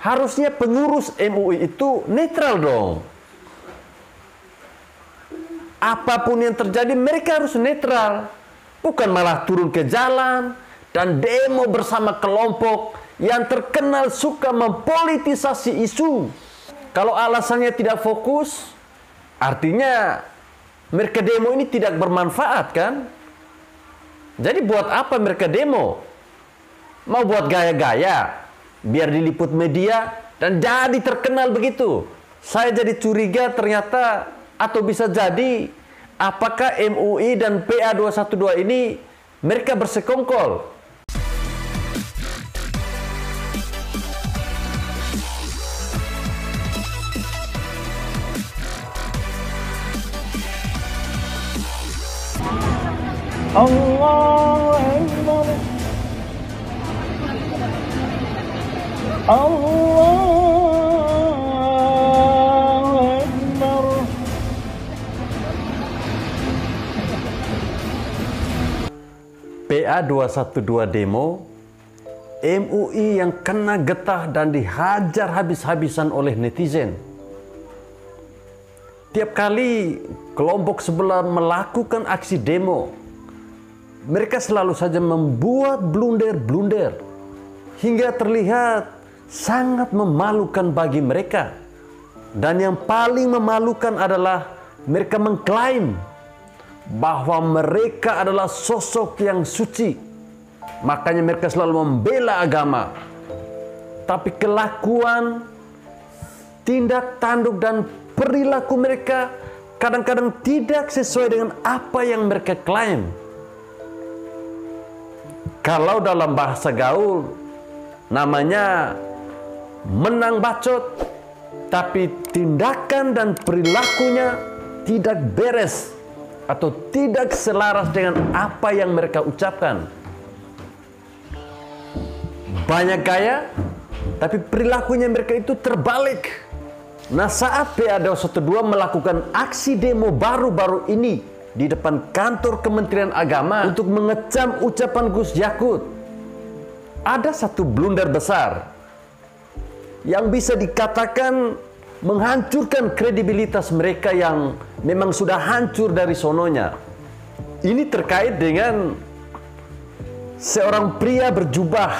Harusnya pengurus MUI itu netral dong. Apapun yang terjadi mereka harus netral. Bukan malah turun ke jalan dan demo bersama kelompok yang terkenal suka mempolitisasi isu. Kalau alasannya tidak fokus, artinya mereka demo ini tidak bermanfaat kan? Jadi buat apa mereka demo? Mau buat gaya-gaya? Biar diliput media dan jadi terkenal begitu. Saya jadi curiga ternyata, atau bisa jadi, apakah MUI dan PA 212 ini mereka bersekongkol? Allahu Akbar. Allahu Akbar. PA 212 demo, MUI yang kena getah dan dihajar habis-habisan oleh netizen. Tiap kali kelompok sebelah melakukan aksi demo, mereka selalu saja membuat blunder-blunder hingga terlihat sangat memalukan bagi mereka. Dan yang paling memalukan adalah mereka mengklaim bahwa mereka adalah sosok yang suci. Makanya mereka selalu membela agama. Tapi kelakuan, tindak tanduk dan perilaku mereka kadang-kadang tidak sesuai dengan apa yang mereka klaim. Kalau dalam bahasa gaul namanya menang bacot, tapi tindakan dan perilakunya tidak beres atau tidak selaras dengan apa yang mereka ucapkan. Banyak gaya, tapi perilakunya mereka itu terbalik. Nah, saat PA 212 melakukan aksi demo baru-baru ini di depan kantor Kementerian Agama untuk mengecam ucapan Gus Yakut, ada satu blunder besar yang bisa dikatakan menghancurkan kredibilitas mereka yang memang sudah hancur dari sononya. Ini terkait dengan seorang pria berjubah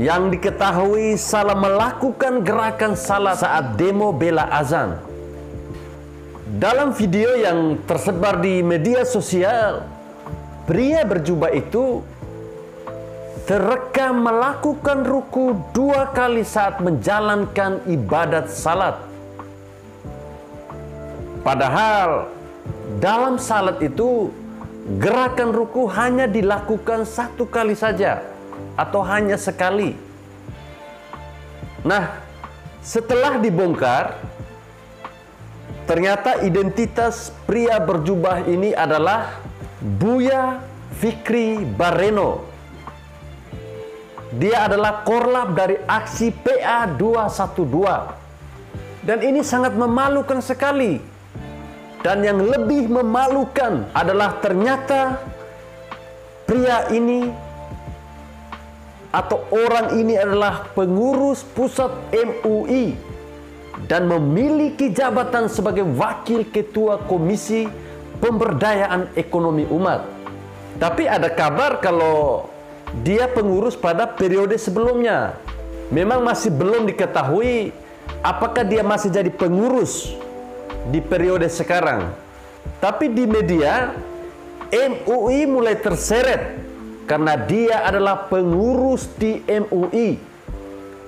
yang diketahui salah melakukan gerakan salat saat demo bela azan. Dalam video yang tersebar di media sosial, pria berjubah itu terekam melakukan ruku 2 kali saat menjalankan ibadat salat. Padahal dalam salat itu gerakan ruku hanya dilakukan 1 kali saja atau hanya sekali. Nah, setelah dibongkar, ternyata identitas pria berjubah ini adalah Buya Fikri Bareno. Dia adalah korlap dari aksi PA 212. Dan ini sangat memalukan sekali. Dan yang lebih memalukan adalah ternyata pria ini atau orang ini adalah pengurus pusat MUI dan memiliki jabatan sebagai wakil ketua Komisi Pemberdayaan Ekonomi Umat. Tapi ada kabar kalau dia pengurus pada periode sebelumnya. Memang masih belum diketahui apakah dia masih jadi pengurus di periode sekarang. Tapi di media, MUI mulai terseret karena dia adalah pengurus di MUI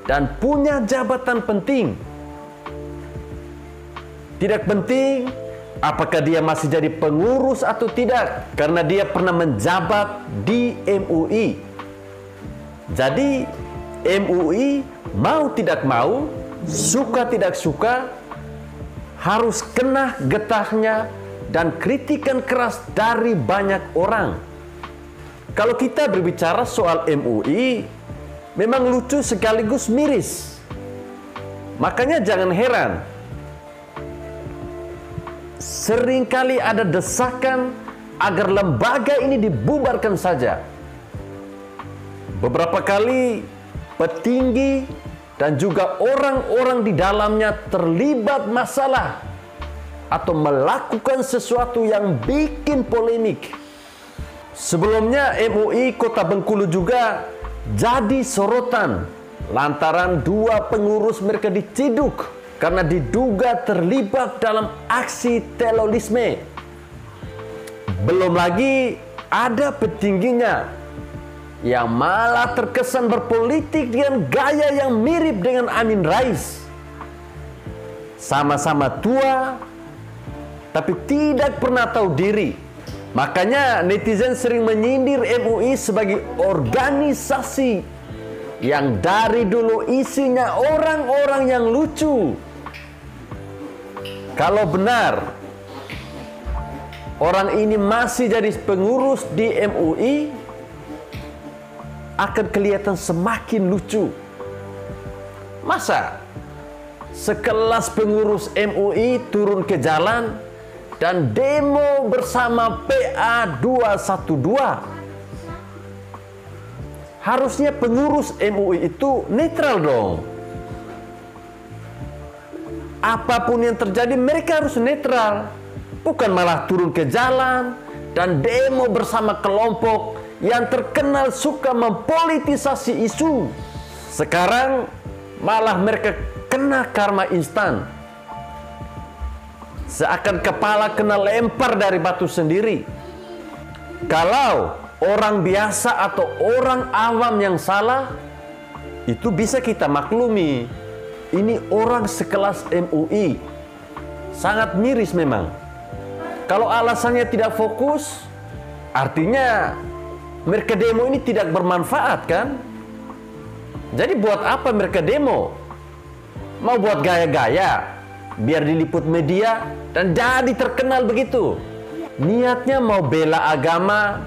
dan punya jabatan penting. Tidak penting apakah dia masih jadi pengurus atau tidak, karena dia pernah menjabat di MUI. Jadi MUI mau tidak mau, suka tidak suka, harus kena getahnya dan kritikan keras dari banyak orang. Kalau kita berbicara soal MUI, memang lucu sekaligus miris. Makanya jangan heran, seringkali ada desakan agar lembaga ini dibubarkan saja. Beberapa kali petinggi dan juga orang-orang di dalamnya terlibat masalah atau melakukan sesuatu yang bikin polemik. Sebelumnya MUI Kota Bengkulu juga jadi sorotan lantaran dua pengurus mereka diciduk karena diduga terlibat dalam aksi terorisme. Belum lagi ada petingginya yang malah terkesan berpolitik dengan gaya yang mirip dengan Amin Rais. Sama-sama tua, tapi tidak pernah tahu diri. Makanya netizen sering menyindir MUI sebagai organisasi yang dari dulu isinya orang-orang yang lucu. Kalau benar orang ini masih jadi pengurus di MUI, akan kelihatan semakin lucu. Masa sekelas pengurus MUI turun ke jalan dan demo bersama PA 212? Harusnya pengurus MUI itu netral dong. Apapun yang terjadi mereka harus netral, bukan malah turun ke jalan dan demo bersama kelompok yang terkenal suka mempolitisasi isu. Sekarang malah mereka kena karma instan. Seakan kepala kena lempar dari batu sendiri. Kalau orang biasa atau orang awam yang salah, itu bisa kita maklumi. Ini orang sekelas MUI. Sangat miris memang. Kalau alasannya tidak fokus, artinya mereka demo ini tidak bermanfaat kan? Jadi buat apa mereka demo? Mau buat gaya-gaya, biar diliput media dan jadi terkenal begitu. Niatnya mau bela agama,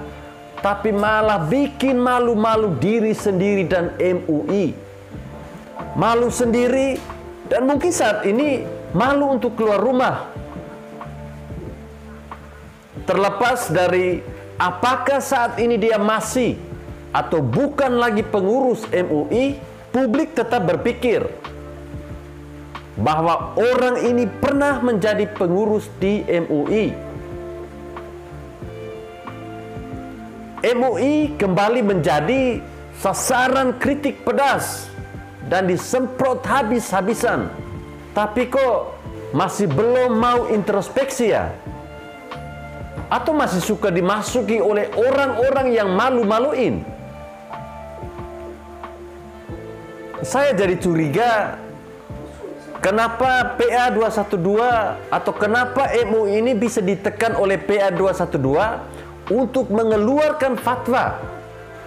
tapi malah bikin malu-malu diri sendiri dan MUI. Malu sendiri dan mungkin saat ini malu untuk keluar rumah. Terlepas dari apakah saat ini dia masih atau bukan lagi pengurus MUI, publik tetap berpikir bahwa orang ini pernah menjadi pengurus di MUI. MUI kembali menjadi sasaran kritik pedas dan disemprot habis-habisan. Tapi kok masih belum mau introspeksi ya? Atau masih suka dimasuki oleh orang-orang yang malu-maluin? Saya jadi curiga, kenapa PA 212 atau kenapa MUI ini bisa ditekan oleh PA 212 untuk mengeluarkan fatwa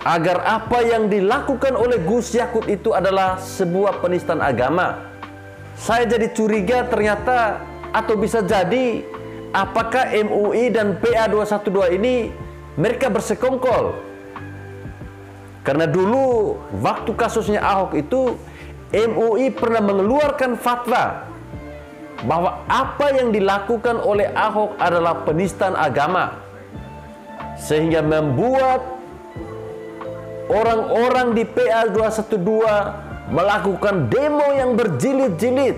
agar apa yang dilakukan oleh Gus Yakut itu adalah sebuah penistaan agama. Saya jadi curiga ternyata, atau bisa jadi apakah MUI dan PA 212 ini mereka bersekongkol. Karena dulu waktu kasusnya Ahok itu MUI pernah mengeluarkan fatwa bahwa apa yang dilakukan oleh Ahok adalah penistaan agama, sehingga membuat orang-orang di PA 212 melakukan demo yang berjilid-jilid